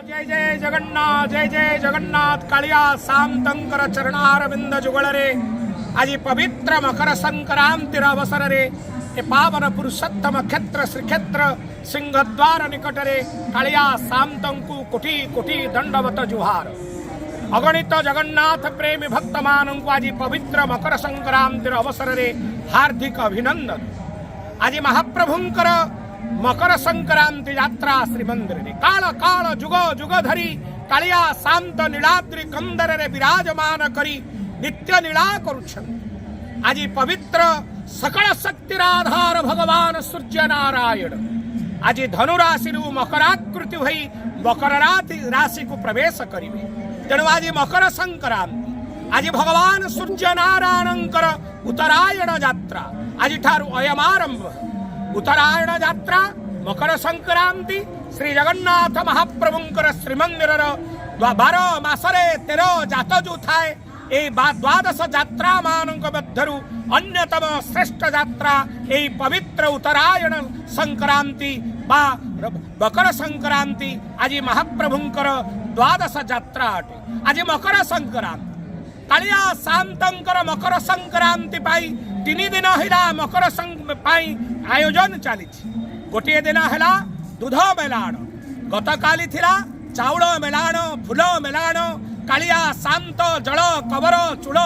जय जय जगन्नाथ, जय जय जगन्नाथ। कालिया सामतंकर चरणारविंद जुगलरे आज पवित्र मकर संक्रांति अवसर रे ए पावन पुरुषोत्तम क्षेत्र श्रीक्षेत्र सिंहद्वार निकटरे कालिया सामतंकु कोटि कोटि दंडवत जुहार। अगणित जगन्नाथ प्रेमी भक्त मानक आज पवित्र मकर संक्रांति अवसर रे हार्दिक अभिनंदन। आज महाप्रभुंकर मकर संक्रांति यात्रा श्रीमंदिर काल काल जुग जुग धरी कालिया शांत नीलाद्रि कंदर रे विराजमान करी नित्य लीला करुछन्ति। आज पवित्र सकल शक्तिर आधार भगवान सूर्य नारायण आज धनुराशि मकराकृति भई मकर राशि को प्रवेश करिवे। तेणु आज मकर संक्रांति आज भगवान सूर्य नारायणंकर उत्तरायण यात्रा आज ठारू अयमारंभ। उत्तरायण यात्रा मकर संक्रांति श्री जगन्नाथ महाप्रभुंकर श्रीमंदिर 12 मासरे 13 जात जो थाए ए 12 यात्रा मानक मध्यरु अन्यतम श्रेष्ठ यात्रा ए पवित्र उत्तरायण संक्रांति बा मकर संक्रांति आज महाप्रभुंकर 12 यात्रा अटे। आज मकर संक्रांति कालिया शांतंकर मकर संक्रांति पाई 3 दिन हिला मकर पाई आयोजन चली। गोटे दिन है दूध मेलाण, गत काली थिला चाउल मेलाण, फूल मेलाण। कालिया शांत जल कवर चूड़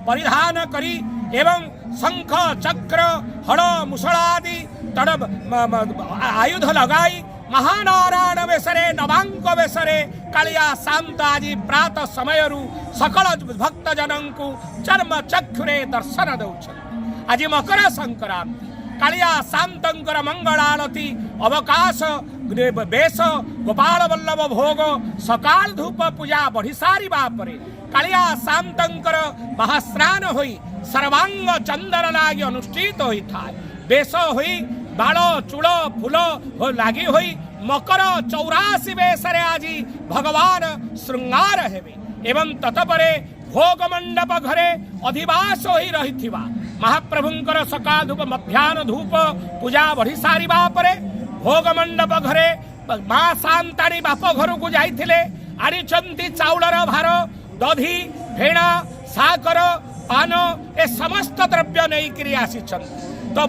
परिधान करी एवं शंख चक्र हड़ मुसलादि तड़ आयुध लगाई महानारायण वेशरे नवांक वेशरे कालिया शांत आज प्रात समय सकल भक्त जनों चर्म चक्षुरे दर्शन दौरान। आज मकर संक्रांति कालिया शांतंकर मंगल आरती अवकाश बेश गोपाल वल्लभ भोग सकाल धूप पूजा बढ़ी सारी बापरे कालिया शांतंकर महास्नान होई सर्वांग चंदन लागी अनुष्ठित होई था। बेश होई बाल चूड़ फूल लगी हुई मकर 84 बेशरे आज भगवान श्रृंगार हेबे एवं ततपरे भोग मंडप घरे अधिवास होई रही महाप्रभुंकर सकाल धूप मध्याह्न धूप पूजा बढ़ी सारी बापरे भोग मंडप घरे माँ शांताणी बाप घर को जाइथिले आनिचंती चाउलर भार दधी फेणा साकर पान ए समस्त द्रव्य नहीं आसी।